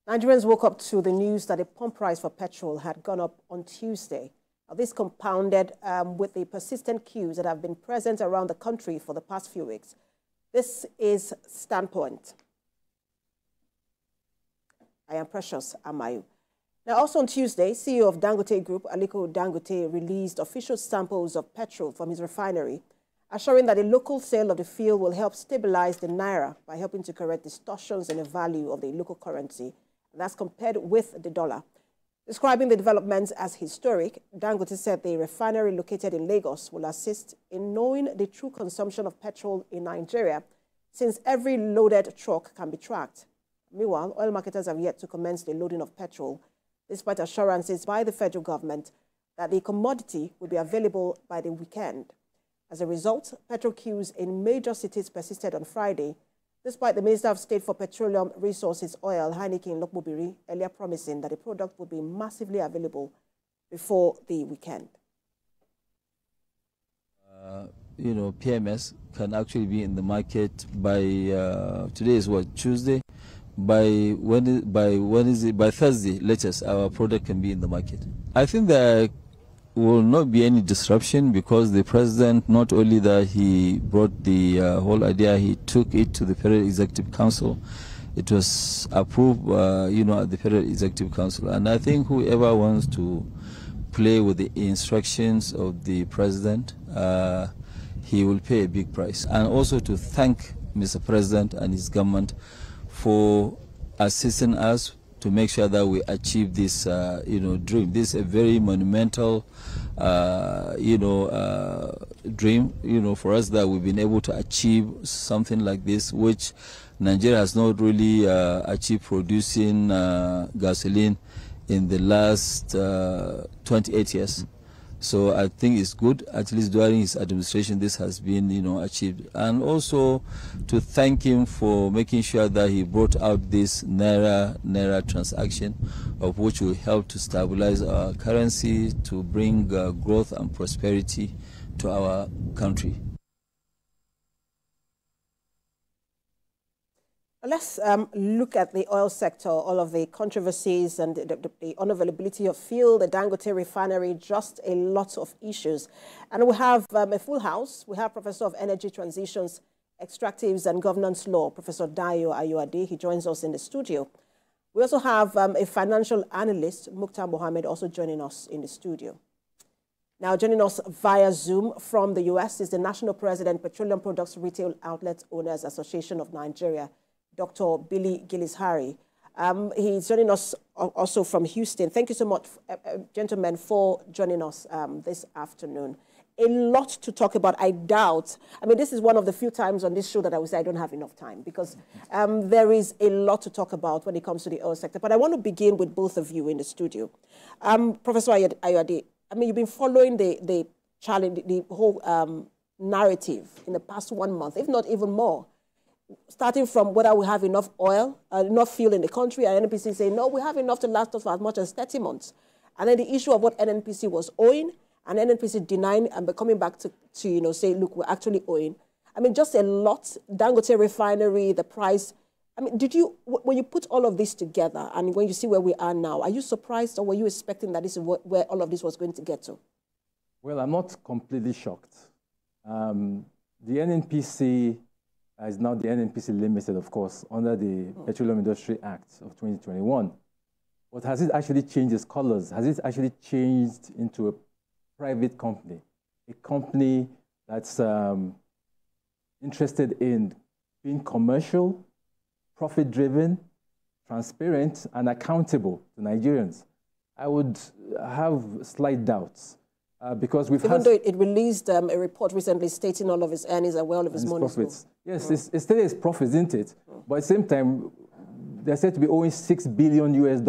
Nigerians woke up to the news that the pump price for petrol had gone up on Tuesday. Now, this compounded with the persistent queues that have been present around the country for the past few weeks. This is Standpoint. I am Precious Amayu. Now, also on Tuesday, CEO of Dangote Group, Aliko Dangote, released official samples of petrol from his refinery, assuring that the local sale of the fuel will help stabilize the naira by helping to correct distortions in the value of the local currency. That's compared with the dollar. Describing the developments as historic, Dangote said the refinery located in Lagos will assist in knowing the true consumption of petrol in Nigeria, since every loaded truck can be tracked. Meanwhile, oil marketers have yet to commence the loading of petrol, despite assurances by the federal government that the commodity will be available by the weekend. As a result, petrol queues in major cities persisted on Friday, despite the Minister of State for Petroleum Resources Oil, Heineken Lokbobiri, earlier promising that the product would be massively available before the weekend. PMS can actually be in the market by, today is what, Tuesday? By Thursday latest, our product can be in the market. I think there will not be any disruption because the president, not only that he brought the whole idea, he took it to the Federal Executive Council. It was approved, at the Federal Executive Council. And I think whoever wants to play with the instructions of the president, he will pay a big price. And also to thank Mr. President and his government for assisting us to make sure that we achieve this, dream. This is a very monumental, dream, for us, that we've been able to achieve something like this, which Nigeria has not really achieved, producing gasoline in the last 28 years. So I think it's good, at least during his administration, this has been, achieved. And also to thank him for making sure that he brought out this Naira transaction, of which will help to stabilize our currency, to bring growth and prosperity to our country. Let's look at the oil sector, all of the controversies and the unavailability of fuel, the Dangote refinery, just a lot of issues. And we have a full house. We have Professor of Energy Transitions, Extractives and Governance Law, Professor Dayo Ayoade. He joins us in the studio. We also have a financial analyst, Mukhtar Mohammed, also joining us in the studio. Now, joining us via Zoom from the U.S. is the National President, Petroleum Products Retail Outlet Owners Association of Nigeria, Dr. Billy Gillis-Harry. He's joining us also from Houston. Thank you so much, gentlemen, for joining us this afternoon. A lot to talk about, I doubt. I mean, this is one of the few times on this show that I would say I don't have enough time, because there is a lot to talk about when it comes to the oil sector. But I want to begin with both of you in the studio. Professor Ayoade, I mean, you've been following the challenge, the whole narrative in the past 1 month, if not even more. Starting from whether we have enough oil, enough fuel in the country, and NNPC saying, no, we have enough to last us for as much as 30 months. And then the issue of what NNPC was owing, and NNPC denying and coming back to say, look, we're actually owing. I mean, just a lot. Dangote refinery, the price. I mean, when you put all of this together, and when you see where we are now, are you surprised, or were you expecting that this is where all of this was going to get to? Well, I'm not completely shocked. The NNPC is now the NNPC Limited, of course, under the Petroleum Industry Act of 2021. But has it actually changed its colors? Has it actually changed into a private company? A company that's interested in being commercial, profit-driven, transparent, and accountable to Nigerians? I would have slight doubts. Because we've Even though it released a report recently stating all of its earnings and where all of its money profits. Yes, it's still its profits, isn't it? But at the same time, they're said to be owing $6 billion US.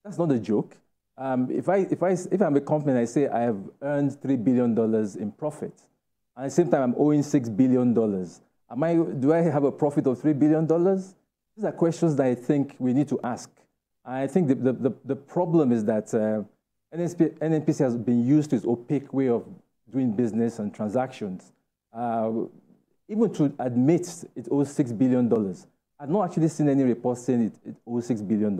That's not a joke. If I'm a company and I say I have earned $3 billion in profit, and at the same time I'm owing $6 billion, do I have a profit of $3 billion? These are questions that I think we need to ask. I think the problem is that NNPC has been used to its opaque way of doing business and transactions. Even to admit it owes $6 billion, I've not actually seen any report saying it owes $6 billion.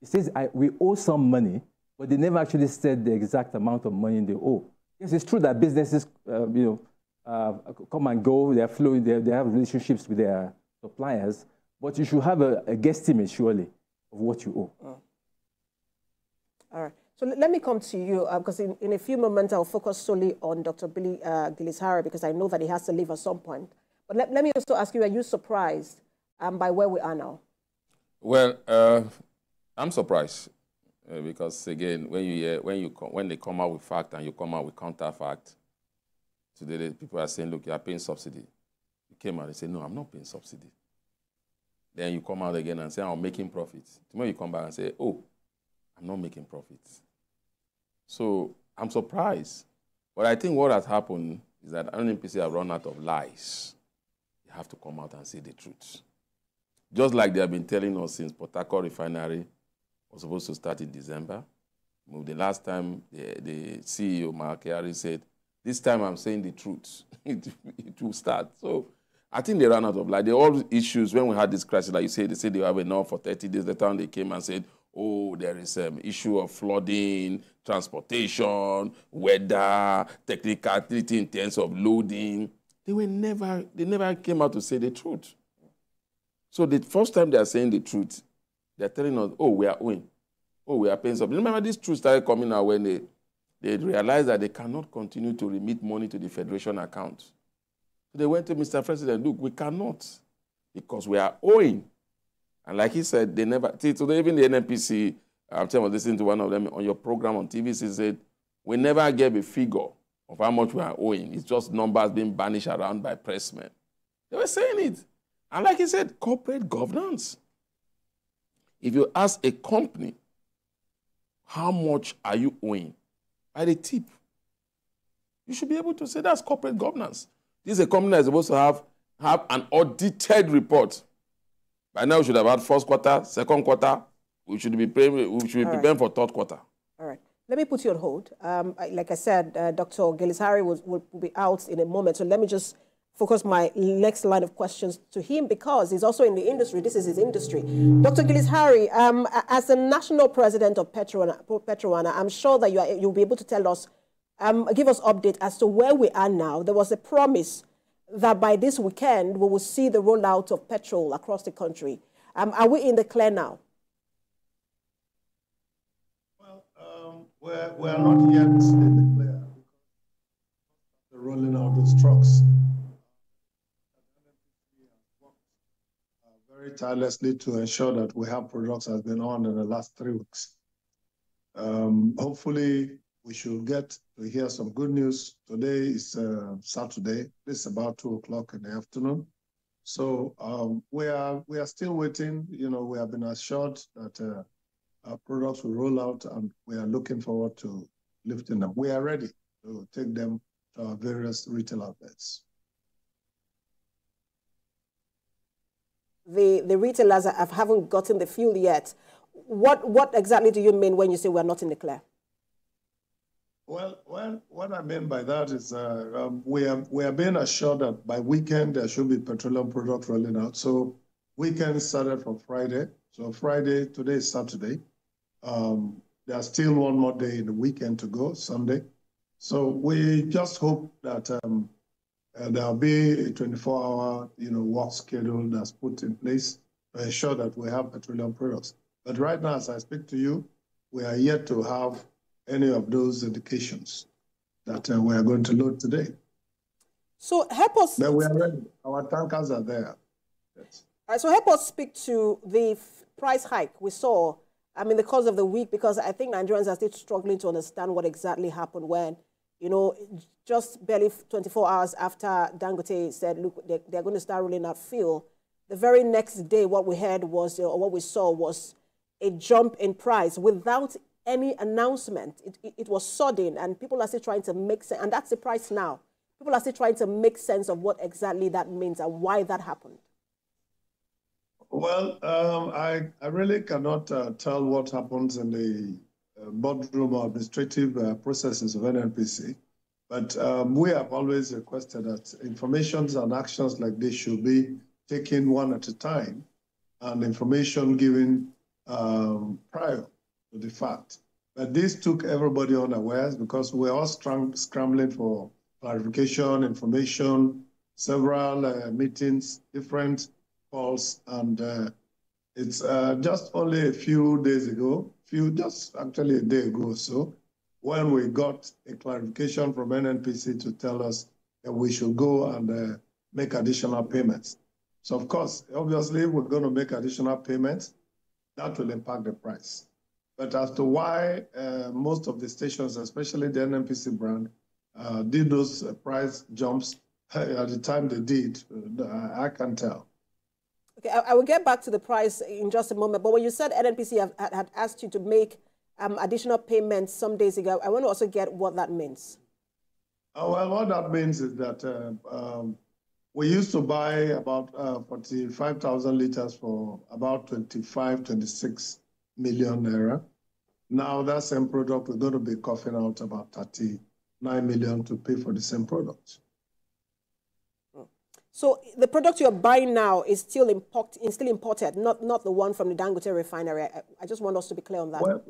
It says we owe some money, but they never actually said the exact amount of money they owe. Yes, it's true that businesses, come and go. They are flowing. They have relationships with their suppliers, but you should have a guesstimate, surely, of what you owe. Oh. All right. So let me come to you, because in a few moments I'll focus solely on Dr. Billy Gillis-Harry, because I know that he has to leave at some point. But let me also ask you, are you surprised by where we are now? Well, I'm surprised because again, when they come out with fact and you come out with counterfact, today people are saying, look, you are paying subsidy. You came out and say, no, I'm not paying subsidy. Then you come out again and say, I'm making profits. Tomorrow you come back and say, oh, I'm not making profits. So I'm surprised. But I think what has happened is that NNPC have run out of lies. They have to come out and say the truth. Just like they have been telling us since Port Harcourt refinery was supposed to start in December. The last time the CEO, Mark Kyari, said, this time I'm saying the truth. it will start. So I think they ran out of light. All issues, when we had this crisis, like you said, they said they have enough for 30 days. The time they came and said, oh, there is an issue of flooding, transportation, weather, technicality in terms of loading. They never came out to say the truth. So the first time they are saying the truth, they're telling us, oh, we are owing. Oh, we are paying something. Remember, this truth started coming out when they realized that they cannot continue to remit money to the Federation account. So they went to Mr. President, look, we cannot because we are owing. And like he said, they never, today even the NNPC, I was listening to one of them on your program on TVC, said, we never gave a figure of how much we are owing. It's just numbers being banished around by pressmen. They were saying it. And like he said, corporate governance. If you ask a company, how much are you owing? By the tip. You should be able to say that's corporate governance. This is a company that's supposed to have an audited report. By now, we should have had first quarter, second quarter. We should be preparing for third quarter. All right. Let me put you on hold. Like I said, Dr. Gillis-Harry will be out in a moment. So let me just focus my next line of questions to him because he's also in the industry. This is his industry. Dr. Gillis-Harry, as the national president of Petrol, I'm sure that you'll be able to tell us, give us update as to where we are now. There was a promise that by this weekend we will see the rollout of Petrol across the country. Are we in the clear now? Well, we're not yet in the clear. They're rolling out those trucks. Very tirelessly to ensure that we have products that have been on in the last 3 weeks. Hopefully, we should get to hear some good news. Today is Saturday. This is about 2 o'clock in the afternoon. So we are still waiting. You know, we have been assured that our products will roll out, and we are looking forward to lifting them. We are ready to take them to our various retail outlets. The retailers haven't gotten the fuel yet. What exactly do you mean when you say we're not in the clear? Well, what I mean by that is we are being assured that by weekend there should be petroleum products rolling out. So weekend started from Friday. So Friday, today is Saturday. There's still one more day in the weekend to go, Sunday. So we just hope that there'll be a 24-hour, work schedule that's put in place to ensure that we have petroleum products. But right now, as I speak to you, we are yet to have any of those indications that we are going to load today. So help us. But we are ready. Our tankers are there. Yes. All right, so help us speak to the price hike we saw, in the course of the week, because I think Nigerians are still struggling to understand what exactly happened when, just barely 24 hours after Dangote said, look, they're going to start rolling out fuel. The very next day, what we heard was, or what we saw was a jump in price without any announcement. It was sudden, and people are still trying to make sense, and that's the price now. People are still trying to make sense of what exactly that means and why that happened. Well, I really cannot tell what happens in the boardroom or administrative processes of NNPC, but we have always requested that informations and actions like this should be taken one at a time and information given prior to the fact. But this took everybody unawares because we're all scrambling for clarification, information, several meetings, different calls, and it's just only a few days ago, just actually a day ago or so, when we got a clarification from NNPC to tell us that we should go and make additional payments. So of course, obviously, we're going to make additional payments. That will impact the price. But as to why most of the stations, especially the NNPC brand, did those price jumps at the time they did, I can't tell. Okay, I will get back to the price in just a moment. But when you said NNPC had asked you to make additional payments some days ago, I want to also get what that means. Well, what that means is that we used to buy about 45,000 liters for about 25, 26 million naira. Now that same product, we're going to be coughing out about 39 million to pay for the same product. So the product you're buying now is still imported, not the one from the Dangote refinery. I just want us to be clear on that. Well,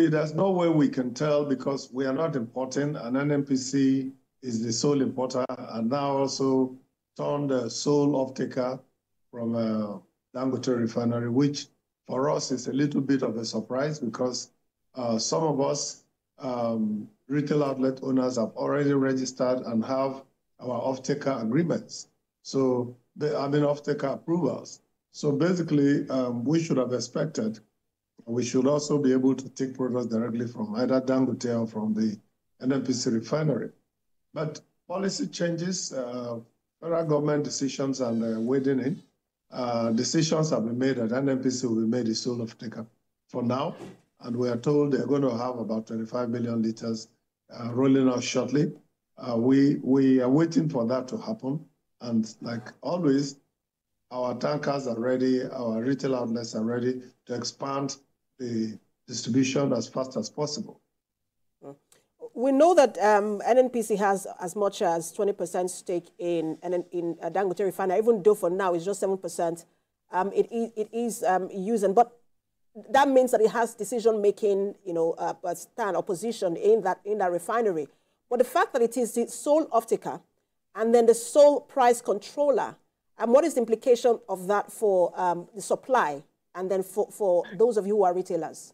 there's no way we can tell because we are not importing, and NNPC is the sole importer, and now also turned the sole off-taker from Dangote refinery, which for us is a little bit of a surprise because some of us retail outlet owners have already registered and have our off-taker agreements. So off-taker approvals. So basically, we should have expected, we should also be able to take products directly from either Dangote or from the NNPC refinery. But policy changes, federal government decisions and wading in, decisions have been made that NNPC will be made the sole off-taker for now. And we are told they're going to have about 25 million liters rolling out shortly. We are waiting for that to happen. And like always, our tankers are ready, our retail outlets are ready to expand the distribution as fast as possible. We know that NNPC has as much as 20% stake in Dangote refinery, even though for now it's just 7%. It is using, but that means that it has decision-making, stand or position in that refinery. But the fact that it is the sole off-taker and then the sole price controller, and what is the implication of that for the supply and then for those of you who are retailers?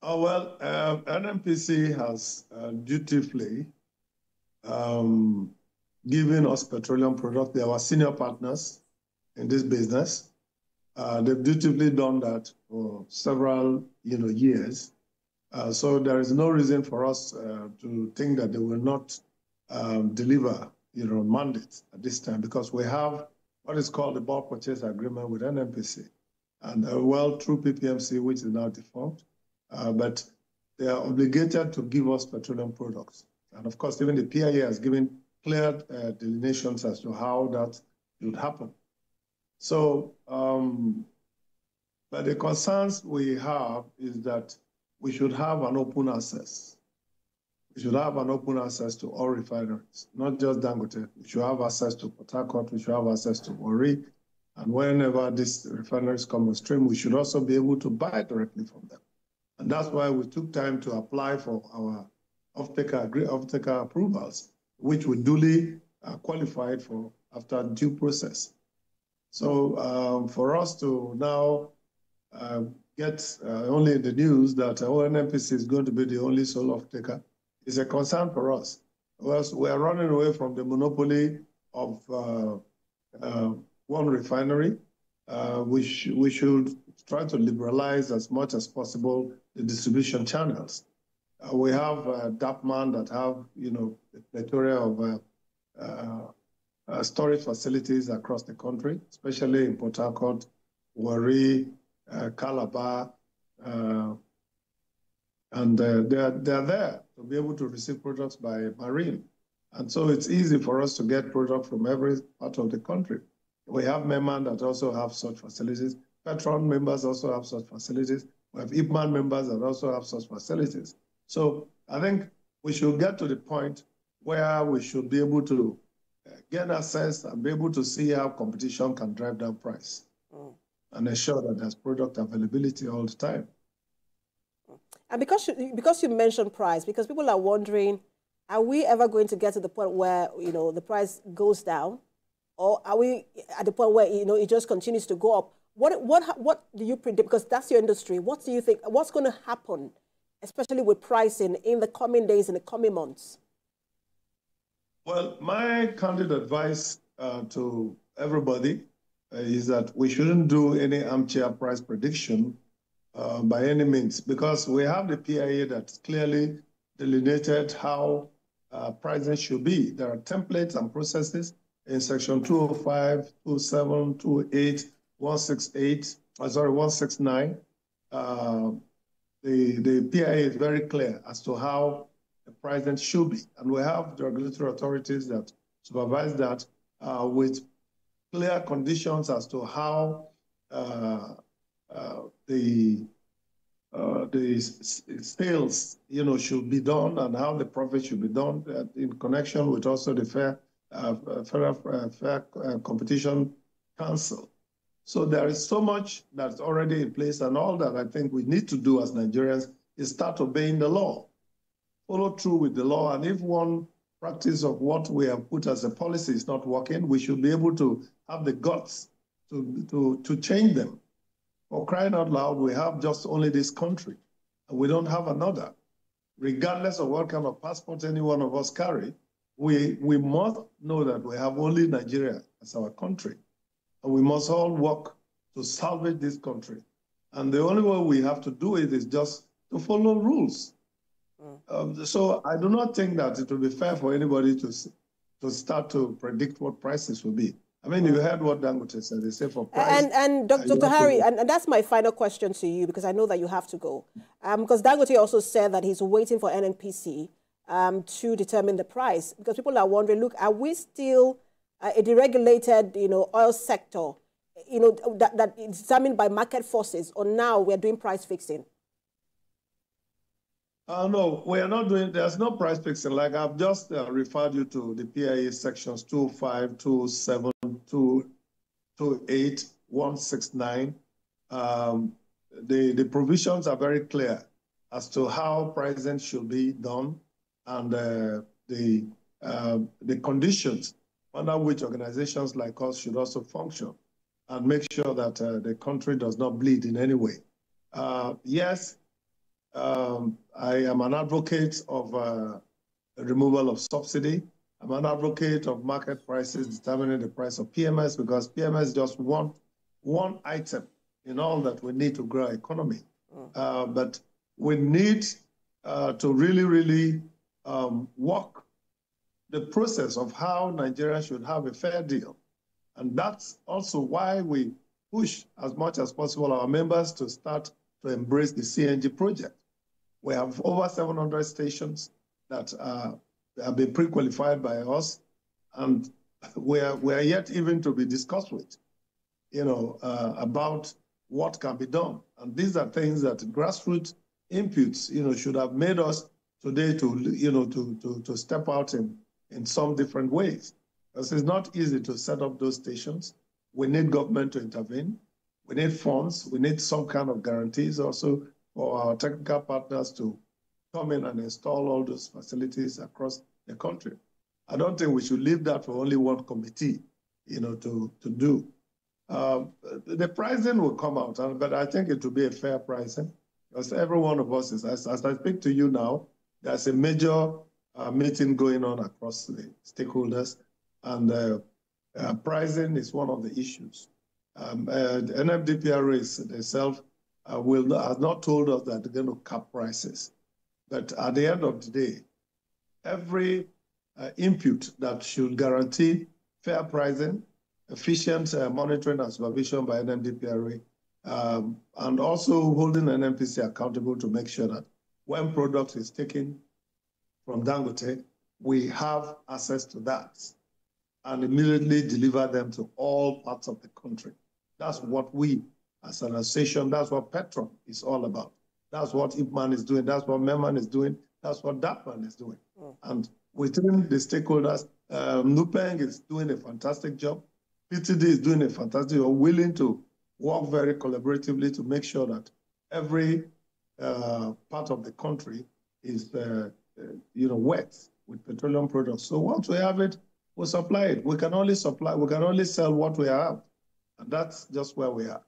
Oh, well, NNPC has dutifully given us petroleum products. They are our senior partners in this business. They've dutifully done that for several years. So there is no reason for us to think that they will not deliver mandates at this time because we have what is called the bulk purchase agreement with NNPC and through PPMC, which is now defunct. But they are obligated to give us petroleum products. And of course, even the PIA has given clear delineations as to how that should happen. So, but the concerns we have is that we should have an open access. We should have an open access to all refineries, not just Dangote. We should have access to Port Harcourt, we should have access to Warri, and whenever these refineries come on stream, we should also be able to buy directly from them. And that's why we took time to apply for our off-taker approvals, which we duly qualified for after due process. So for us to now get only the news that NNPC is going to be the only sole off-taker is a concern for us. We are running away from the monopoly of one refinery. We should try to liberalize as much as possible the distribution channels. We have DAPMAN that have, a plethora of storage facilities across the country, especially in Port Harcourt, Warri, Calabar, and they're there to be able to receive products by marine. And so it's easy for us to get products from every part of the country. We have MEMAN that also have such facilities. Petrol members also have such facilities. We have IPMAN members that also have such facilities. So I think we should get to the point where we should be able to gain access and be able to see how competition can drive down price and ensure that there's product availability all the time. And because you mentioned price, because people are wondering, are we ever going to get to the point where, the price goes down? Or are we at the point where, it just continues to go up? What do you predict? Because that's your industry. What do you think? What's going to happen, especially with pricing in the coming days, in the coming months? Well, my candid advice to everybody is that we shouldn't do any armchair price prediction by any means, because we have the PIA that's clearly delineated how pricing should be. There are templates and processes in section 205, 207, 208, 169. The PIA is very clear as to how the pricing should be. And we have the regulatory authorities that supervise that with clear conditions as to how the sales, should be done and how the profit should be done in connection with also the Fair Competition Council. So there is so much that's already in place, and all that I think we need to do as Nigerians is start obeying the law, follow through with the law, and if one practice of what we have put as a policy is not working, we should be able to have the guts to change them. For crying out loud, we have just only this country, and we don't have another. Regardless of what kind of passport any one of us carry, we must know that we have only Nigeria as our country, and we must all work to salvage this country. And the only way we have to do it is just to follow rules. So I do not think that it will be fair for anybody to start to predict what prices will be. I mean, you heard what Dangote said. They say for price. And Dr. Harry, and that's my final question to you, because I know that you have to go. Because Dangote also said that he's waiting for NNPC to determine the price. Because people are wondering, look, are we still a deregulated, oil sector, that is determined by market forces, or now we're doing price fixing? No, we are not doing, there's no price fixing. Like I've just referred you to the PIA sections 205, 207, 228, 169. The provisions are very clear as to how pricing should be done, and the conditions under which organizations like us should also function and make sure that the country does not bleed in any way. Yes, I am an advocate of the removal of subsidy. I'm an advocate of market prices determining the price of PMS, because PMS is just one item in all that we need to grow our economy. But we need to really work the process of how Nigeria should have a fair deal. And that's also why we push as much as possible our members to start to embrace the CNG project. We have over 700 stations that have been pre-qualified by us, and we are yet even to be discussed with, about what can be done. And these are things that grassroots inputs, should have made us today to step out in some different ways. Because it's not easy to set up those stations. We need government to intervene. We need funds. We need some kind of guarantees also for our technical partners to come in and install all those facilities across the country. I don't think we should leave that for only one committee, to do. The pricing will come out, but I think it will be a fair pricing, because every one of us is, as I speak to you now, there's a major meeting going on across the stakeholders, and pricing is one of the issues. The NMDPRA themselves has not told us that they're going to cap prices. But at the end of the day, every input that should guarantee fair pricing, efficient monitoring and supervision by NMDPRA, and also holding NNPC accountable to make sure that when product is taken from Dangote, we have access to that and immediately deliver them to all parts of the country. That's what we, as an association, that's what Petrol is all about. That's what Ipman is doing. That's what Memman is doing. That's what Dapman is doing. And within the stakeholders. Nupeng is doing a fantastic job. PTD is doing a fantastic job, willing to work very collaboratively to make sure that every part of the country is, wet with petroleum products. So once we have it, we'll supply it. We can only sell what we have. And that's just where we are.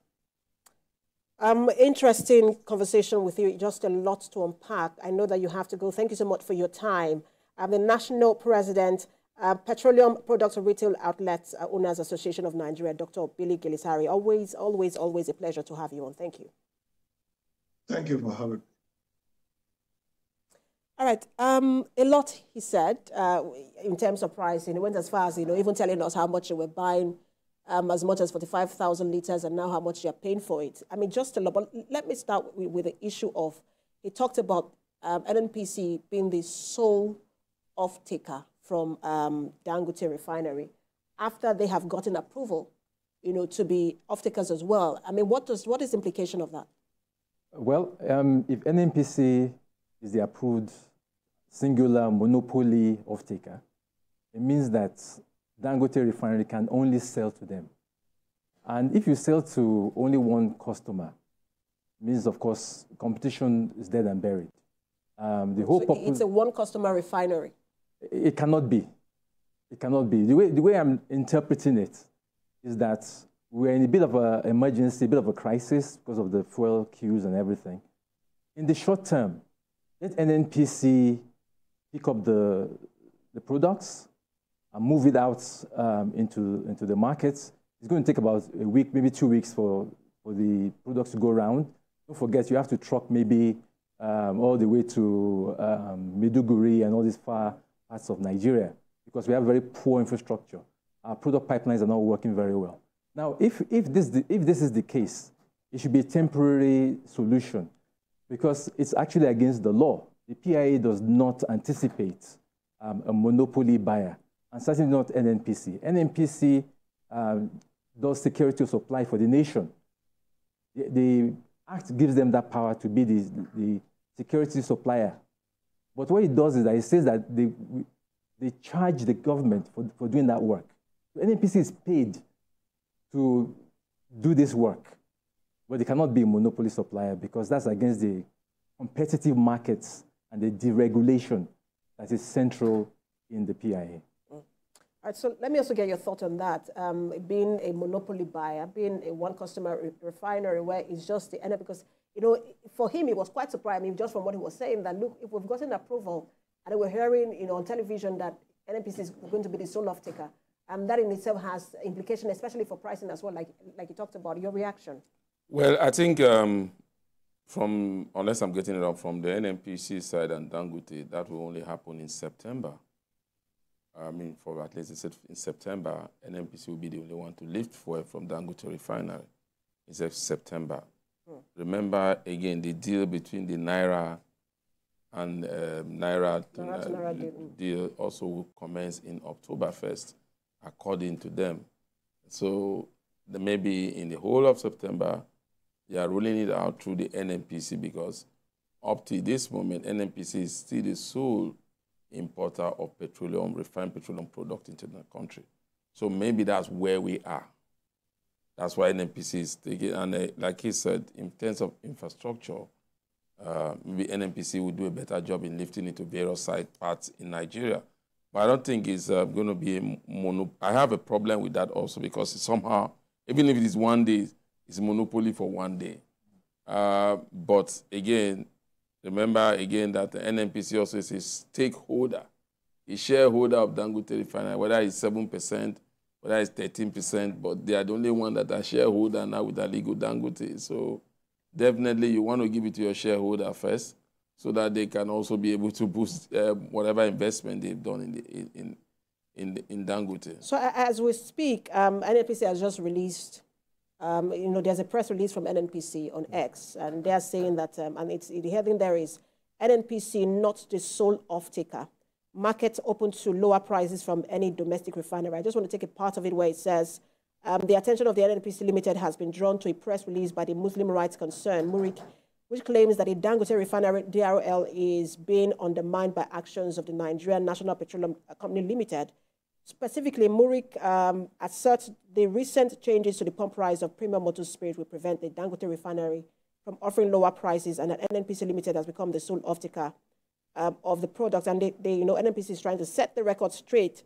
Interesting conversation with you. Just a lot to unpack. I know that you have to go. Thank you so much for your time. I'm the National President, Petroleum Products and Retail Outlets Owners Association of Nigeria, Dr. Billy Gilisari. Always, always, always a pleasure to have you on. Thank you. Thank you for having me. All right. A lot he said in terms of pricing. He went as far as, even telling us how much they were buying as much as 45,000 liters and now how much you're paying for it. I mean, just a lot. But let me start with the issue of, he talked about NNPC being the sole off-taker from Dangote Refinery after they have gotten approval, to be off-takers as well. I mean, what is the implication of that? Well, if NNPC is the approved singular monopoly off-taker, it means that Dangote Refinery can only sell to them. And if you sell to only one customer, it means, of course, competition is dead and buried. The whole so it's a one-customer refinery? It cannot be. It cannot be. The way I'm interpreting it is that we're in a bit of an emergency, a bit of a crisis because of the fuel queues and everything. In the short term, let NNPC pick up the products and move it out into the markets. It's going to take about a week, maybe 2 weeks for the products to go around. Don't forget, you have to truck maybe all the way to Maiduguri and all these far parts of Nigeria because we have very poor infrastructure. Our product pipelines are not working very well. Now, if this is the case, it should be a temporary solution because it's actually against the law. The PIA does not anticipate a monopoly buyer, and certainly not NNPC. NNPC does security of supply for the nation. The Act gives them that power to be the security supplier. But what it does is that it says that they charge the government for doing that work. So NNPC is paid to do this work, but they cannot be a monopoly supplier because that's against the competitive markets and the deregulation that is central in the PIA. All right, so let me also get your thought on that. Being a monopoly buyer, being a one-customer refinery where it's just the NNPC, because, for him, it was quite surprising, just from what he was saying, that, look, if we've gotten approval and we're hearing, on television that NNPC is going to be the sole off-taker, that in itself has implication, especially for pricing as well, like you talked about. Your reaction? Well, I think unless I'm getting it up from the NNPC side and Dangote, that will only happen in September. I mean, for at least in September, NNPC will be the only one to lift fuel from Dangote Refinery. It's September. Remember, again, the deal between the Naira and Naira deal also will commence in October 1st, according to them. So maybe in the whole of September, they are rolling it out through the NNPC because up to this moment, NNPC is still the sole importer of petroleum, refined petroleum product into the country. So maybe that's where we are. That's why NNPC is taking, and like he said, in terms of infrastructure, maybe NNPC will do a better job in lifting it to various site parts in Nigeria. But I don't think it's going to be a monopoly. I have a problem with that also because somehow, even if it is 1 day, it's a monopoly for 1 day. But again, remember again that the NNPC also is a stakeholder, a shareholder of Dangote Refinery, whether it's 7%, whether it's 13%, but they are the only one that are shareholder now with Aligo Dangote. So definitely you want to give it to your shareholder first so that they can also be able to boost whatever investment they've done in Dangote. So as we speak, NNPC has just released, there's a press release from NNPC on X, and they're saying that, and the heading there is, NNPC not the sole off-taker. Market open to lower prices from any domestic refinery. I just want to take a part of it where it says, the attention of the NNPC Limited has been drawn to a press release by the Muslim rights concern, Murik, which claims that the Dangote refinery DRL is being undermined by actions of the Nigerian National Petroleum Company Limited. Specifically, Murik asserts the recent changes to the pump price of premium motor spirit will prevent the Dangote refinery from offering lower prices, and that NNPC Limited has become the sole off-taker of the product. And NNPC is trying to set the record straight.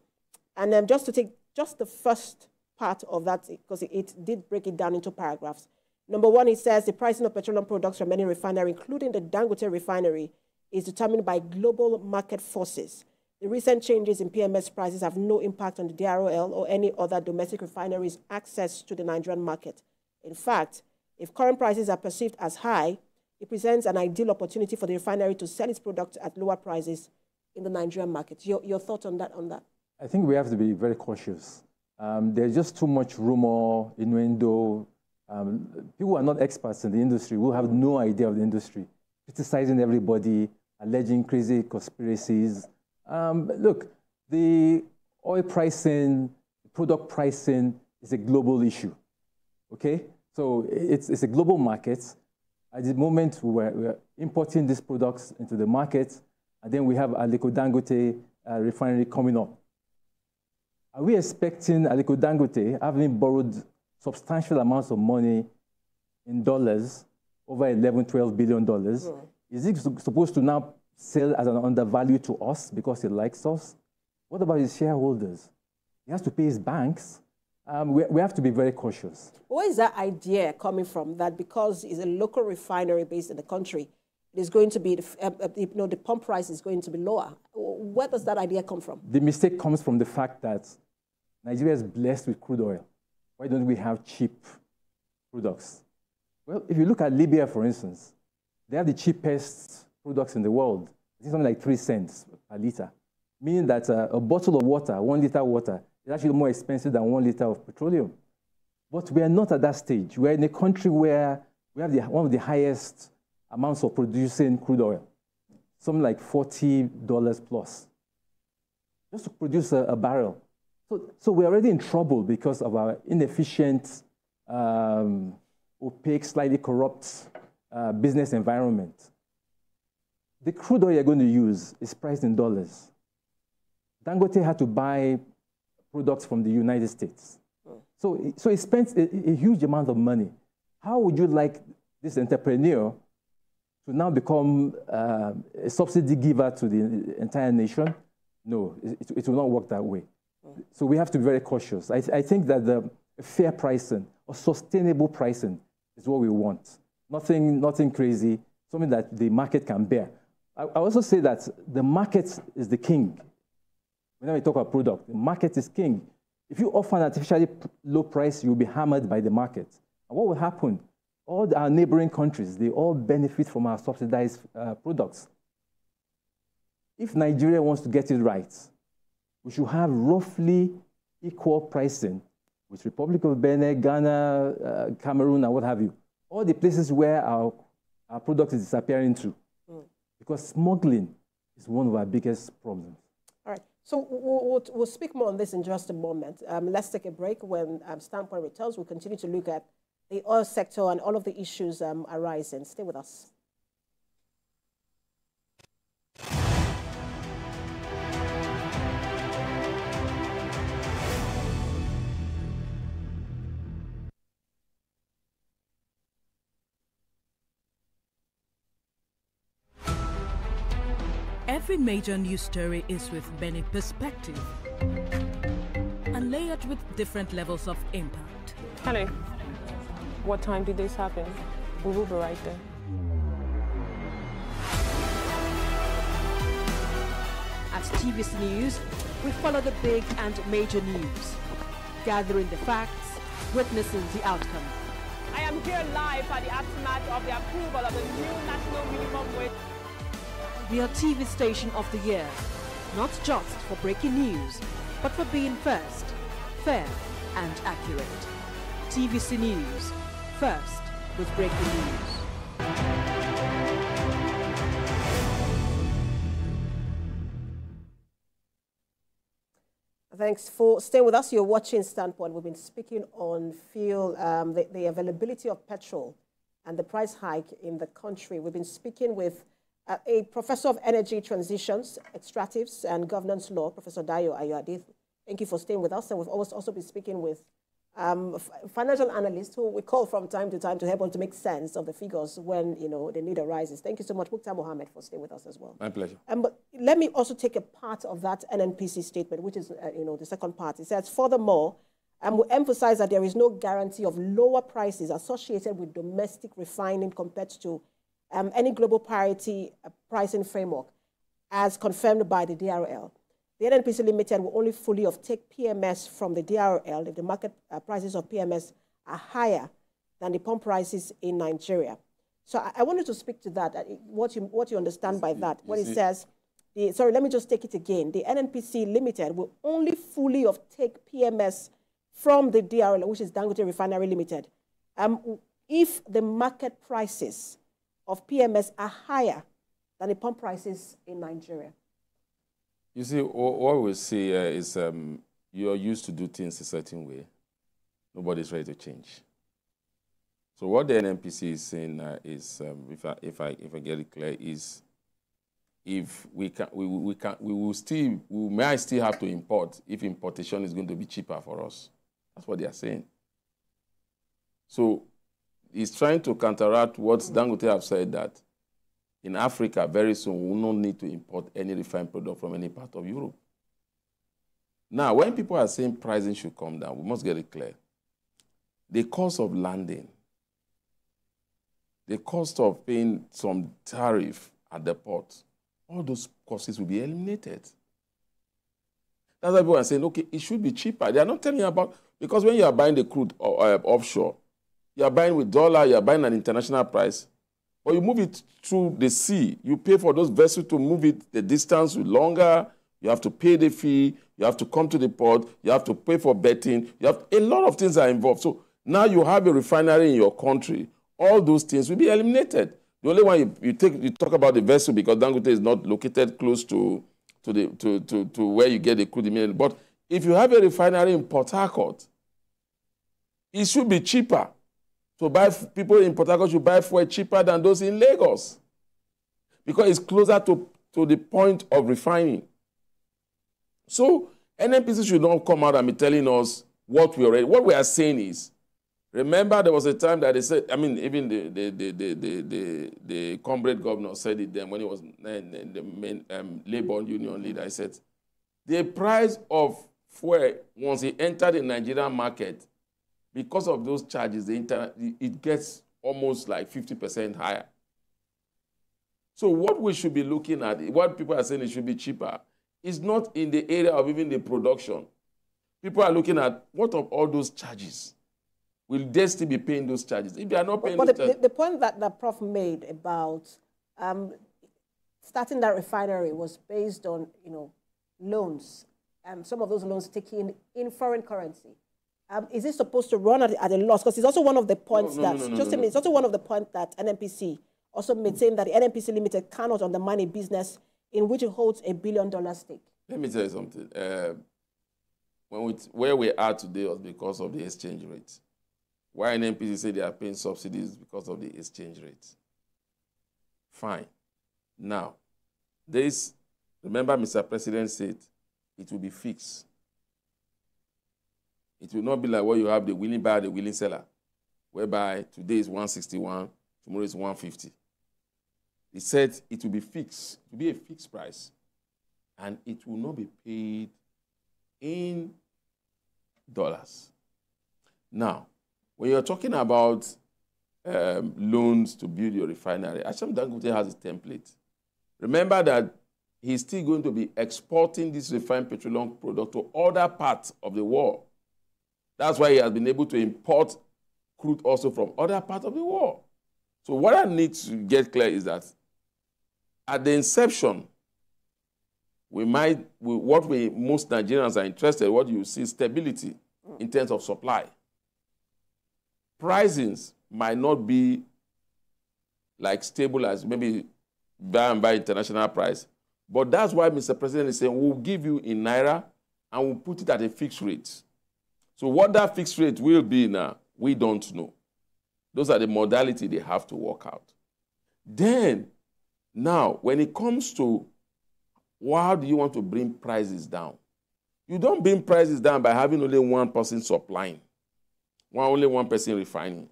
And just to take just the first part of that, because it did break it down into paragraphs. Number one, it says the pricing of petroleum products from any refinery, including the Dangote refinery, is determined by global market forces. The recent changes in PMS prices have no impact on the DRL or any other domestic refineries' access to the Nigerian market. In fact, if current prices are perceived as high, it presents an ideal opportunity for the refinery to sell its products at lower prices in the Nigerian market. Your thoughts on that? I think we have to be very cautious. There's just too much rumor, innuendo. People who are not experts in the industry, who have no idea of the industry, criticizing everybody, alleging crazy conspiracies. Look, the oil pricing, product pricing is a global issue, okay? So it's a global market. At the moment, we're importing these products into the market, and then we have Aliko Dangote refinery coming up. Are we expecting Aliko Dangote, having borrowed substantial amounts of money in dollars, over $11–12 billion, is he supposed to now sell as an undervalue to us because he likes us? What about his shareholders? He has to pay his banks. We have to be very cautious. Where is that idea coming from? That because it's a local refinery based in the country, it is going to be, the pump price is going to be lower. Where does that idea come from? The mistake comes from the fact that Nigeria is blessed with crude oil. Why don't we have cheap products? Well, if you look at Libya, for instance, they have the cheapest products in the world. It's something like 3 cents per liter, meaning that a bottle of water, 1 liter water, is actually more expensive than 1 liter of petroleum. But we are not at that stage. We're in a country where we have one of the highest amounts of producing crude oil, something like $40 plus, just to produce a barrel. So we're already in trouble because of our inefficient, opaque, slightly corrupt business environment. The crude oil you're going to use is priced in dollars. Dangote had to buy products from the United States. So he spent a huge amount of money. How would you like this entrepreneur to now become a subsidy giver to the entire nation? No, it will not work that way. So we have to be very cautious. I think that the fair pricing or sustainable pricing is what we want. Nothing crazy, something that the market can bear. I also say that the market is the king. Whenever we talk about product, the market is king. If you offer an artificially low price, you'll be hammered by the market. And what will happen? All our neighboring countries, they all benefit from our subsidized products. If Nigeria wants to get it right, we should have roughly equal pricing with Republic of Benin, Ghana, Cameroon, and what have you. All the places where our product is disappearing to. Because smuggling is one of our biggest problems. All right. So we'll speak more on this in just a moment. Let's take a break. When Standpoint returns, we'll continue to look at the oil sector and all of the issues arising. Stay with us. Every major news story is with many perspectives and layered with different levels of impact. Hello. What time did this happen? We will be right there. At TVC News, we follow the big and major news, gathering the facts, witnessing the outcome. I am here live at the aftermath of the approval of the new national minimum wage. We are TV station of the year, not just for breaking news, but for being first, fair and accurate. TVC News, first with breaking news. Thanks for staying with us. You're watching Standpoint. We've been speaking on fuel, the availability of petrol and the price hike in the country. We've been speaking with a professor of energy transitions, extractives, and governance law, Professor Dayo Ayoade. Thank you for staying with us. And we've also been speaking with financial analysts who we call from time to time to help us to make sense of the figures when, the need arises. Thank you so much, Mukhtar Mohammed, for staying with us as well. My pleasure. But let me also take a part of that NNPC statement, which is, the second part. It says, furthermore, we emphasize that there is no guarantee of lower prices associated with domestic refining compared to any global parity pricing framework, as confirmed by the DRL. The NNPC Limited will only fully offtake PMS from the DRL if the market prices of PMS are higher than the pump prices in Nigeria. So I wanted to speak to that, what you understand by that. When it says, sorry, let me just take it again. The NNPC Limited will only fully offtake PMS from the DRL, which is Dangote Refinery Limited, if the market prices of PMS are higher than the pump prices in Nigeria. You see, what we see is you're used to do things a certain way. Nobody's ready to change. So what the NNPC is saying is, if I get it clear, is if we might still have to import if importation is going to be cheaper for us. That's what they are saying. So he's trying to counteract what Dangote have said, that in Africa, very soon, we will not need to import any refined product from any part of Europe. Now, when people are saying pricing should come down, we must get it clear. The cost of landing, the cost of paying some tariff at the port, all those costs will be eliminated. That's why people are saying, okay, it should be cheaper. They are not telling you about, because when you are buying the crude offshore, you are buying with dollar, you are buying an international price, but you move it through the sea. You pay for those vessels to move it the distance longer. You have to pay the fee. You have to come to the port. You have to pay for betting. A lot of things are involved. So now you have a refinery in your country. All those things will be eliminated. The only one you talk about the vessel, because Dangote is not located close to where you get the crude immediately. But if you have a refinery in Port Harcourt, it should be cheaper. So people in Port Harcourt should buy fuel cheaper than those in Lagos, because it's closer to the point of refining. So NNPC should not come out and be telling us what we are saying is, remember there was a time that they said, I mean, even the comrade governor said it then when he was the main labor union leader. He said, the price of fuel, once it entered the Nigerian market, because of those charges, it gets almost like 50% higher. So what we should be looking at, what people are saying it should be cheaper, is not in the area of even the production. People are looking at what of all those charges. Will they still be paying those charges? If they are not paying those charges... the point that Prof made about starting that refinery was based on, loans. Some of those loans taken in foreign currency. Is it supposed to run at a loss? Because it's also one of the points it's also one of the points that NNPC also made, saying that the NNPC Limited cannot undermine a business in which it holds $1 billion stake. Let me tell you something. Where we are today was because of the exchange rate. Why NNPC say they are paying subsidies because of the exchange rate. Fine. Now, remember Mr. President said, it will be fixed. It will not be like what you have, the willing buyer, the willing seller, whereby today is 161, tomorrow is 150. He said it will be fixed. It will be a fixed price. And it will not be paid in dollars. Now, when you're talking about loans to build your refinery, Asham Dangote has a template. Remember that he's still going to be exporting this refined petroleum product to other parts of the world. That's why he has been able to import crude also from other parts of the world. So what I need to get clear is that at the inception, most Nigerians are interested, what you see, stability in terms of supply. Pricings might not be like stable as maybe buy international price. But that's why Mr. President is saying, we'll give you in Naira and we'll put it at a fixed rate. So what that fixed rate will be now, we don't know. Those are the modality they have to work out. Then, now, when it comes to how do you want to bring prices down? You don't bring prices down by having only one person supplying, only one person refining.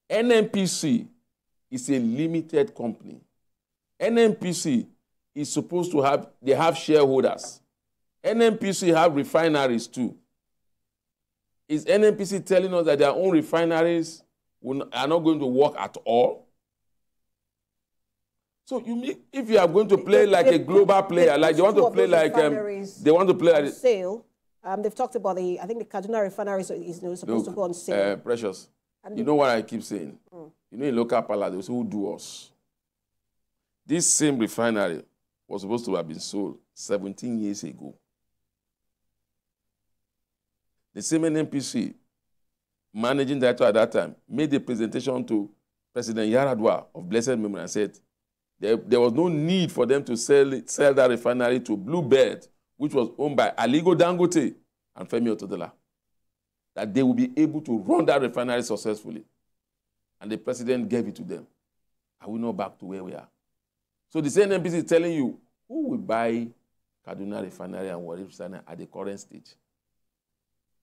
NNPC is a limited company. NNPC is supposed to have, they have shareholders. NNPC have refineries too. Is NNPC telling us that their own refineries are not going to work at all? So if you are going to play like a global player, like they want to play like they want to play like sale. They've talked about I think the Kaduna refinery is supposed to go on sale. Precious. And you know what I keep saying? You know, in local palace, they say, who do us? This same refinery was supposed to have been sold 17 years ago. The same NNPC managing director at that time made a presentation to President Yaradua of blessed memory and said there was no need for them to sell that refinery to Bluebird, which was owned by Aligo Dangote and Femi Otodola, that they will be able to run that refinery successfully. And the president gave it to them. Are we not back to where we are? So the same NNPC is telling you, who will buy Kaduna refinery and Warri refinery at the current stage?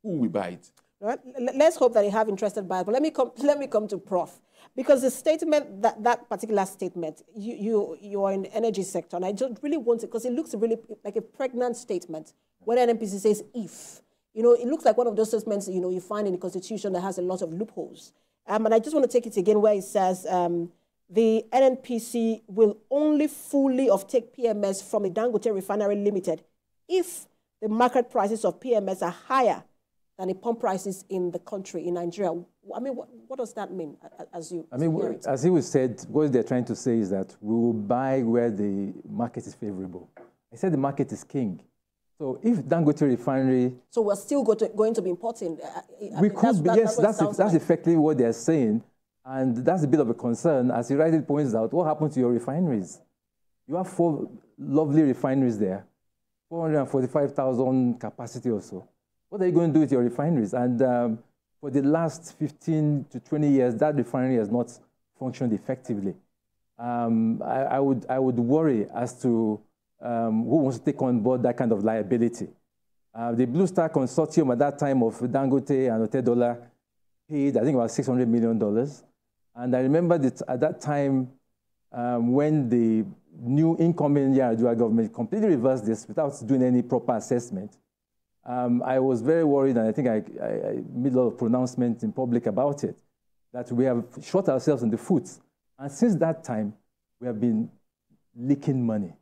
Who will buy it? Right. Let's hope that they have interested buyers. But let me come to Prof. Because the statement, that particular statement, you are in the energy sector, and I just really want it, because it looks really like a pregnant statement. When NNPC says if, you know, it looks like one of those statements, you know, you find in the Constitution that has a lot of loopholes. And I just want to take it again where it says the NNPC will only fully offtake PMS from the Dangote Refinery Limited if the market prices of PMS are higher than the pump prices in the country, in Nigeria. I mean, what does that mean as you hear it? As he said, what they're trying to say is that we will buy where the market is favorable. I said the market is king. So if Dangote Refinery... So we're still going to be importing? That's effectively what they're saying. And that's a bit of a concern. As he rightly points out, what happened to your refineries? You have 4 lovely refineries there, 445,000 capacity or so. What are you going to do with your refineries? And for the last 15 to 20 years, that refinery has not functioned effectively. I would worry as to who wants to take on board that kind of liability. The Blue Star Consortium at that time of Dangote and Otedola paid, I think, about $600 million. And I remember that at that time, when the new incoming Yaradua government completely reversed this without doing any proper assessment, I was very worried, and I think I made a lot of pronouncements in public about it, that we have shot ourselves in the foot. And since that time, we have been leaking money,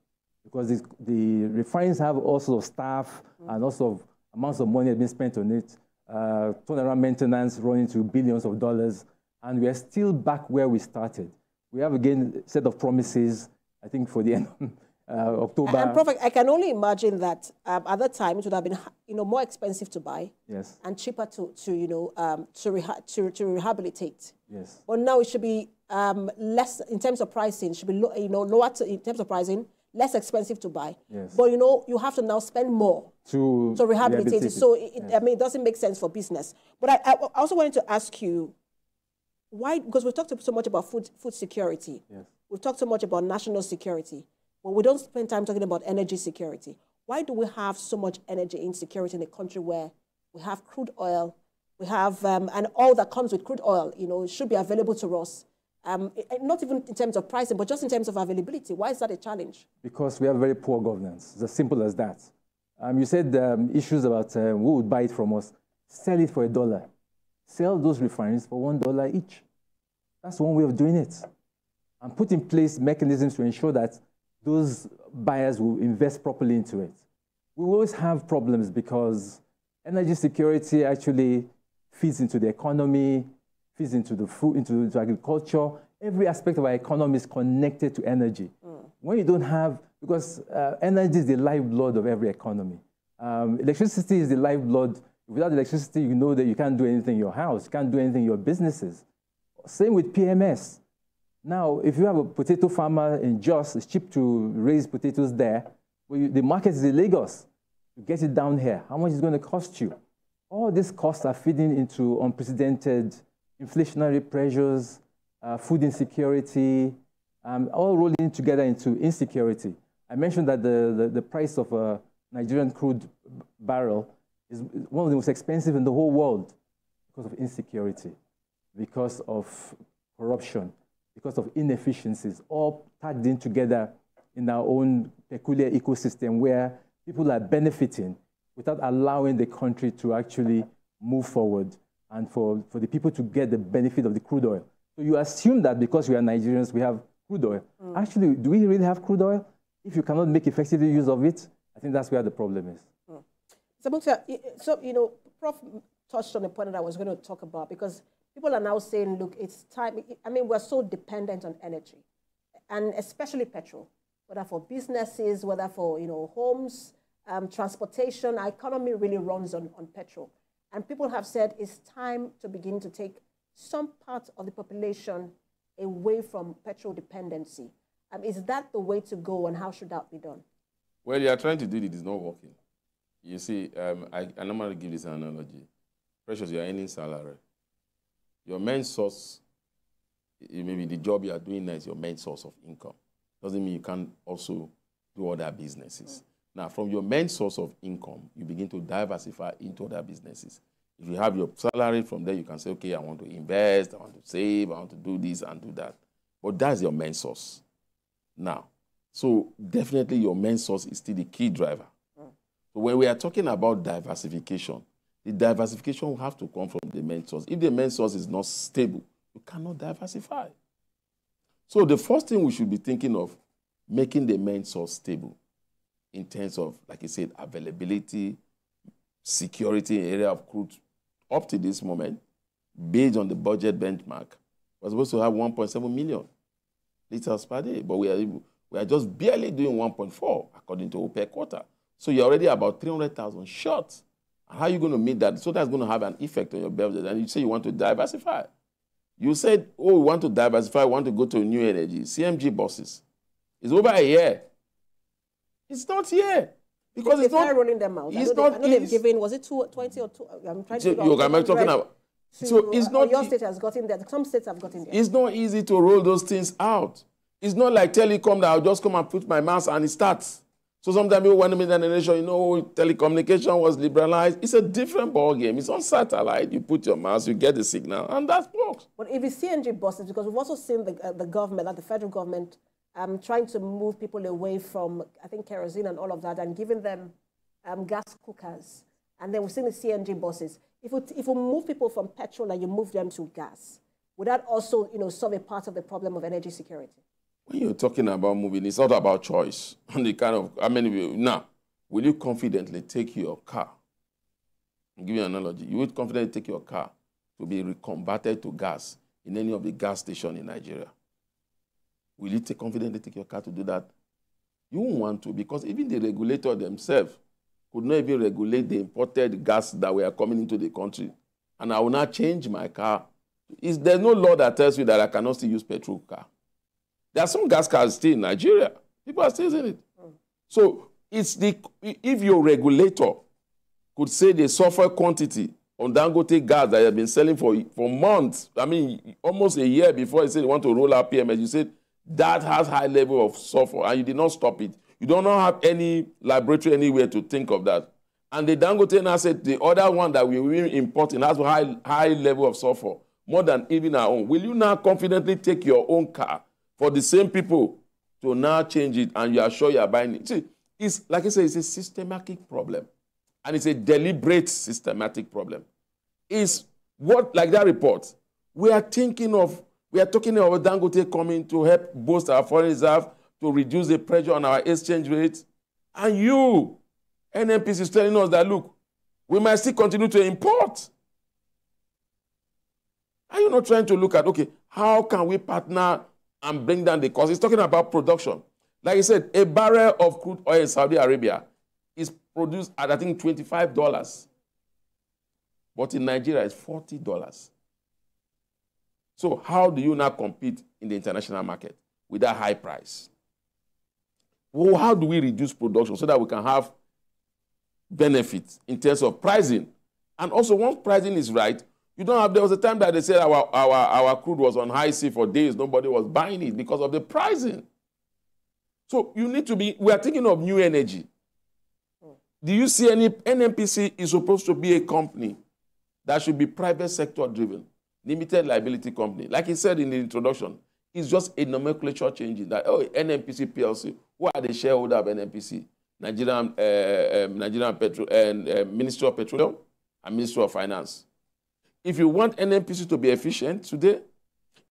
because the refineries have all sorts of staff and also amounts of money have been spent on it, turnaround maintenance running to billions of dollars, and we are still back where we started. We have, again, a set of promises, I think, for the end October. And Prof, I can only imagine that at that time it would have been, you know, more expensive to buy, yes, and cheaper to rehabilitate. Yes. But now it should be less in terms of pricing. Should be lower in terms of pricing, less expensive to buy. Yes. But you know, you have to now spend more to rehabilitate it. So yes. I mean, it doesn't make sense for business. But I also wanted to ask you, why? Because we've talked so much about food security. Yes. We've talked so much about national security. But we don't spend time talking about energy security. Why do we have so much energy insecurity in a country where we have crude oil, we have, and all that comes with crude oil, you know, it should be available to us, not even in terms of pricing, but just in terms of availability? Why is that a challenge? Because we have very poor governance. It's as simple as that. You said issues about who would buy it from us. Sell it for $1. Sell those refineries for $1 each. That's one way of doing it. And put in place mechanisms to ensure that those buyers will invest properly into it. We always have problems because energy security actually feeds into the economy, feeds into the food, into agriculture. Every aspect of our economy is connected to energy. When you don't have, because energy is the lifeblood of every economy. Electricity is the lifeblood. Without electricity, you know that you can't do anything in your house, you can't do anything in your businesses. Same with PMS. Now, if you have a potato farmer in Jos, it's cheap to raise potatoes there. Well, the market is in Lagos. You get it down here. How much is it going to cost you? All these costs are feeding into unprecedented inflationary pressures, food insecurity, all rolling together into insecurity. I mentioned that the price of a Nigerian crude barrel is one of the most expensive in the whole world because of insecurity, because of corruption, because of inefficiencies, all tagged in together in our own peculiar ecosystem where people are benefiting without allowing the country to actually move forward and for the people to get the benefit of the crude oil. So you assume that because we are Nigerians, we have crude oil. Actually, do we really have crude oil? If you cannot make effective use of it, I think that's where the problem is. So, you know, Prof touched on a point that I was going to talk about, because people are now saying, look, it's time. I mean, we're so dependent on energy, and especially petrol, whether for businesses, whether for, you know, homes, transportation. Our economy really runs on petrol. And people have said it's time to begin to take some part of the population away from petrol dependency. Is that the way to go, and how should that be done? Well, you are trying to do it is not working. You see, I normally give this analogy. Precious, you are earning salary. Your main source, maybe the job you are doing now is your main source of income. Doesn't mean you can't also do other businesses. Now, from your main source of income, you begin to diversify into other businesses. If you have your salary from there, you can say, okay, I want to invest, I want to save, I want to do this and do that. But that's your main source. Now, so definitely your main source is still the key driver. So when we are talking about diversification, the diversification will have to come from the main source. If the main source is not stable, you cannot diversify. So the first thing we should be thinking of, making the main source stable in terms of, like I said, availability, security in the area of crude. Up to this moment, based on the budget benchmark, we're supposed to have 1.7 million liters per day, but we are just barely doing 1.4 according to OPEC quota. So you're already about 300,000 short. How are you going to meet that? So that's going to have an effect on your budget. And you say you want to diversify. You said, oh, we want to diversify, we want to go to new energy. CMG buses. It's over a year. It's not here. Because it's not rolling them out. It's not. I know they've given, was it 20 or 2? I'm trying to figure out. I'm talking about. So it's not. Your state has gotten there. Some states have gotten there. It's not easy to roll those things out. It's not like telecom that I'll just come and put my mouse and it starts. So sometimes people want to make that nation, you know, telecommunication was liberalized. It's a different ball game. It's on satellite. You put your mouse, you get the signal, and that works. But if it's CNG buses, because we've also seen the government, like the federal government, trying to move people away from, I think, kerosene and all of that, and giving them gas cookers. And then we've seen the CNG buses. If we move people from petrol and you move them to gas, would that also, you know, solve a part of the problem of energy security? When you're talking about moving, it's not about choice. And the kind of, I mean, now, will you confidently take your car? I'll give you an analogy. You would confidently take your car to be reconverted to gas in any of the gas stations in Nigeria. Will you confidently take your car to do that? You won't want to, because even the regulator themselves could not even regulate the imported gas that were coming into the country. And I will not change my car. There's no law that tells you that I cannot still use petrol car. There are some gas cars still in Nigeria. People are still using it. So if your regulator could say the sulfur quantity on Dangote gas that you have been selling for months, I mean, almost a year before you said you want to roll out PMS, you said that has high level of sulfur, and you did not stop it. You do not have any laboratory anywhere to think of that. And the Dangote now said the other one that we will import has high level of sulfur, more than even our own. Will you now confidently take your own car for the same people to now change it, and you are sure you are buying it? See, it's, like I said, it's a systematic problem. And it's a deliberate systematic problem. It's what, like that report, we are talking about Dangote coming to help boost our foreign reserve, to reduce the pressure on our exchange rate. And you, NNPC, is telling us that, look, we might still continue to import. Are you not trying to look at, okay, how can we partner and bring down the cost? It's talking about production. Like I said, a barrel of crude oil in Saudi Arabia is produced at, I think, $25. But in Nigeria, it's $40. So how do you now compete in the international market with that high price? Well, how do we reduce production so that we can have benefits in terms of pricing? And also, once pricing is right, You don't have, there was a time that they said our crude was on high sea for days. Nobody was buying it because of the pricing. So you need to be, we are thinking of new energy. Do you see any, NNPC is supposed to be a company that should be private sector driven, limited liability company. Like he said in the introduction, it's just a nomenclature changing that, oh, NNPC PLC, who are the shareholder of NNPC? Nigerian Petrol and Ministry of Petroleum and Ministry of Finance. If you want NNPC to be efficient today,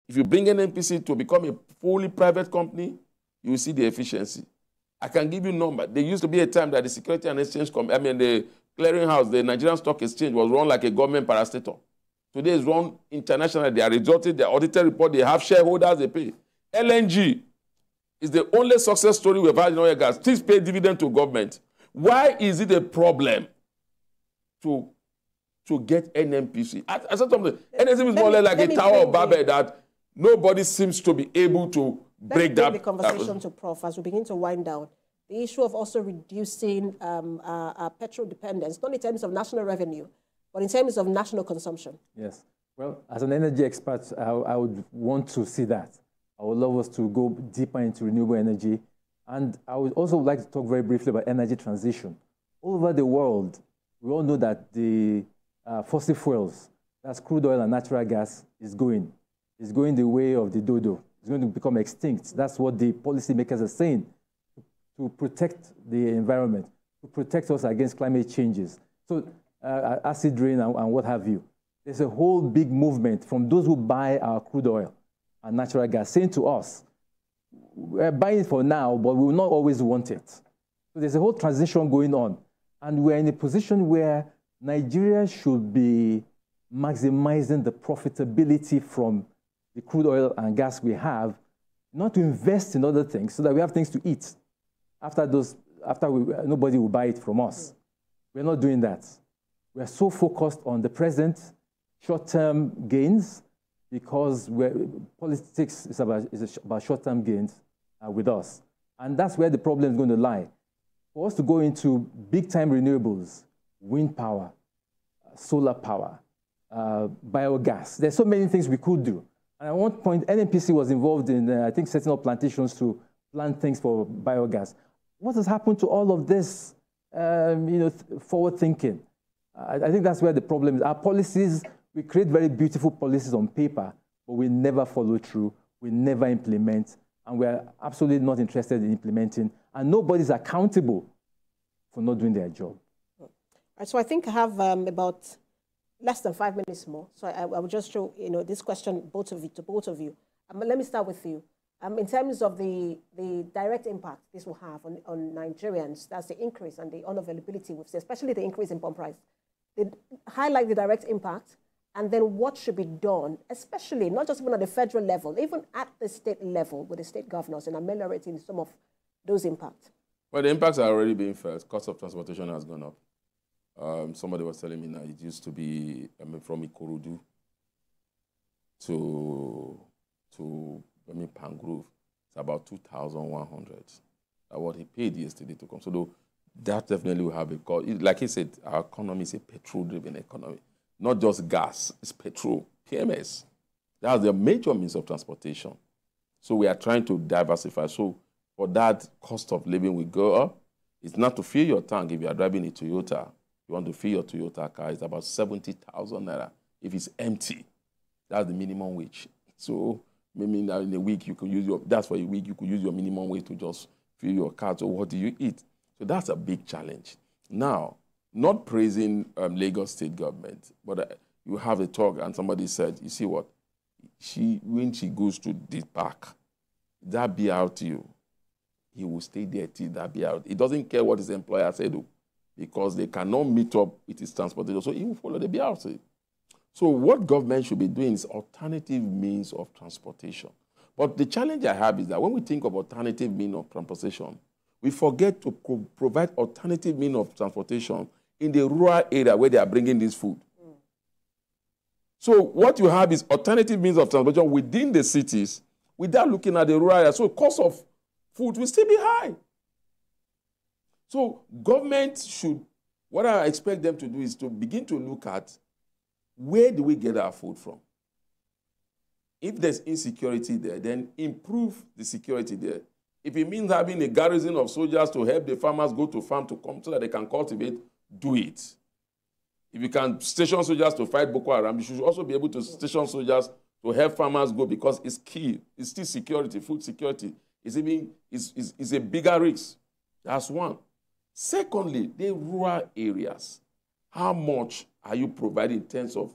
if you bring NNPC to become a fully private company, you will see the efficiency. I can give you a number. There used to be a time that the Security and Exchange, the clearinghouse, the Nigerian Stock Exchange was run like a government parastatal. Today it's run internationally. They are resulted, the audited report, they have shareholders, they pay. LNG is the only success story we've had in oil and gas. Still pay dividend to government. Why is it a problem to get NNPC? I said something. NNPC is more or less like a Tower of Babel that nobody seems to be able to break that. The conversation to Prof as we begin to wind down. The issue of also reducing petrol dependence, not in terms of national revenue, but in terms of national consumption. Yes. Well, as an energy expert, I would want to see that. I would love us to go deeper into renewable energy. And I would also like to talk very briefly about energy transition. All over the world, we all know that the fossil fuels, that's crude oil and natural gas, is going the way of the dodo. It's going to become extinct. That's what the policymakers are saying, to protect the environment, to protect us against climate changes. So acid rain and what have you. There's a whole big movement from those who buy our crude oil and natural gas saying to us, we're buying it for now, but we will not always want it. So there's a whole transition going on. And we're in a position where Nigeria should be maximizing the profitability from the crude oil and gas we have, not to invest in other things so that we have things to eat. Nobody will buy it from us. We're not doing that. We're so focused on the present, short-term gains, because politics is about short-term gains with us. And that's where the problem is going to lie. For us to go into big-time renewables, wind power, solar power, biogas, there's so many things we could do. And at one point, NNPC was involved in, I think, setting up plantations to plant things for biogas. What has happened to all of this, forward thinking? I think that's where the problem is. Our policies, we create very beautiful policies on paper, but we never follow through, we never implement, and we're absolutely not interested in implementing, and nobody's accountable for not doing their job. All right, so I think I have about less than 5 minutes more. So I will just show this question to both of you. Let me start with you. In terms of the direct impact this will have on Nigerians, that's the increase and the unavailability, especially the increase in pump price. They highlight the direct impact, and then what should be done, especially not just even at the federal level, even at the state level with the state governors, and ameliorating some of those impacts. Well, the impacts are already being felt. Cost of transportation has gone up. Somebody was telling me now it used to be from Ikorodu to Pangrove. It's about 2,100. That's what he paid yesterday to come. So that definitely will have a cost. Like he said, our economy is a petrol-driven economy. Not just gas, it's petrol, PMS. That's the major means of transportation. So we are trying to diversify. So for that, cost of living will go up. It's not to fill your tank if you are driving a Toyota. You want to fill your Toyota car, it's about 70,000 naira. If it's empty, that's the minimum wage. So maybe in a week you could use that's for a week you could use your minimum wage to just fill your car. So what do you eat? So that's a big challenge. Now, not praising Lagos state government, but you have a talk and somebody said, you see what? When she goes to the park, that BRT, he will stay there till that BRT. He doesn't care what his employer said, because they cannot meet up with his transportation, so he will follow the BRT. So what government should be doing is alternative means of transportation. But the challenge I have is that when we think of alternative means of transportation, we forget to provide alternative means of transportation in the rural area where they are bringing this food. So what you have is alternative means of transportation within the cities without looking at the rural area. So cost of food will still be high. So government should, what I expect them to do is to begin to look at Where do we get our food from? If there's insecurity there, then improve the security there. If it means having a garrison of soldiers to help the farmers go to farm to come so that they can cultivate, do it. If you can station soldiers to fight Boko Haram, you should also be able to station soldiers to help farmers go, because it's key. It's still security, food security. It's a bigger risk. That's one. Secondly, the rural areas. How much are you providing in terms of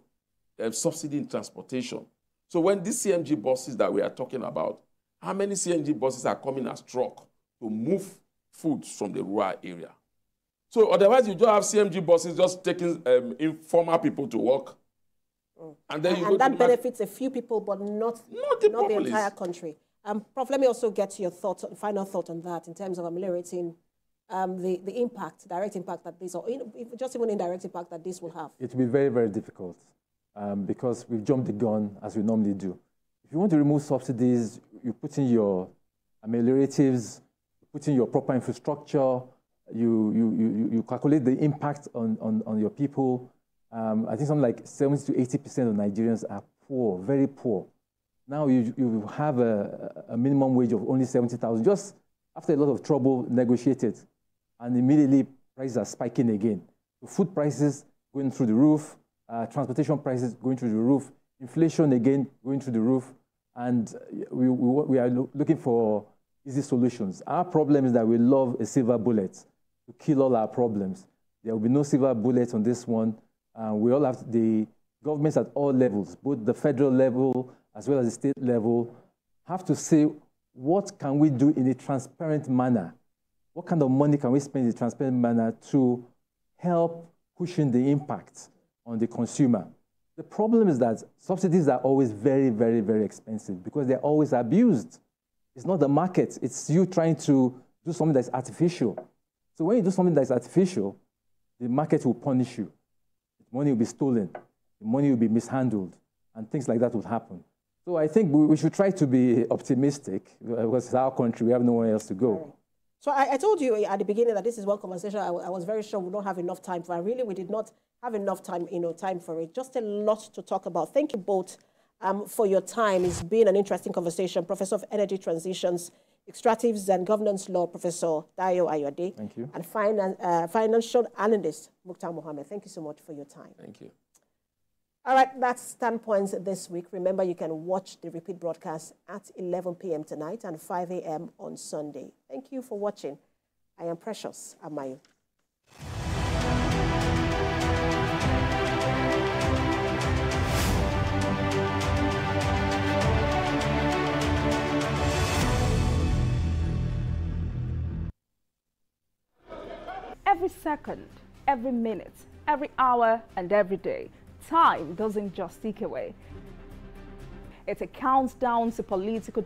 subsidy in transportation? So when these CNG buses that we are talking about, how many CNG buses are coming as truck to move food from the rural area? So otherwise, you just have CNG buses just taking informal people to work. And then and that benefits a few people, but not the entire country. Prof, let me also get your thoughts, final thought on that in terms of ameliorating the impact, direct impact that this, or just even indirect impact that this will have. It will be very, very difficult because we've jumped the gun as we normally do. If you want to remove subsidies, you put in your amelioratives, you put in your proper infrastructure, you calculate the impact on your people. I think something like 70 to 80% of Nigerians are poor, very poor. Now you have a minimum wage of only 70,000, just after a lot of trouble negotiated, and immediately prices are spiking again. So food prices going through the roof, transportation prices going through the roof, inflation again going through the roof, and we are looking for easy solutions. Our problem is that we love a silver bullet to kill all our problems. There will be no silver bullet on this one. We all have the governments at all levels, both the federal level as well as the state level, have to say, what can we do in a transparent manner? What kind of money can we spend in a transparent manner to help pushing the impact on the consumer? The problem is that subsidies are always very, very, very expensive because they're always abused. It's not the market. It's you trying to do something that's artificial. So when you do something that's artificial, the market will punish you. The money will be stolen. The money will be mishandled. And things like that will happen. So I think we should try to be optimistic because it's our country. We have nowhere else to go. So I told you at the beginning that this is one conversation I was very sure we don't have enough time for. We did not have enough time, time for it. Just a lot to talk about. Thank you both for your time. It's been an interesting conversation. Professor of Energy Transitions, Extractives and Governance Law, Professor Dayo Ayode. Thank you. And financial analyst, Mukhtar Mohammed. Thank you so much for your time. Thank you. All right, that's Standpoints this week. Remember, you can watch the repeat broadcast at 11 p.m. tonight and 5 a.m. on Sunday. Thank you for watching. I am Precious Amayu. Every second, every minute, every hour, and every day, time doesn't just tick away. It counts down to political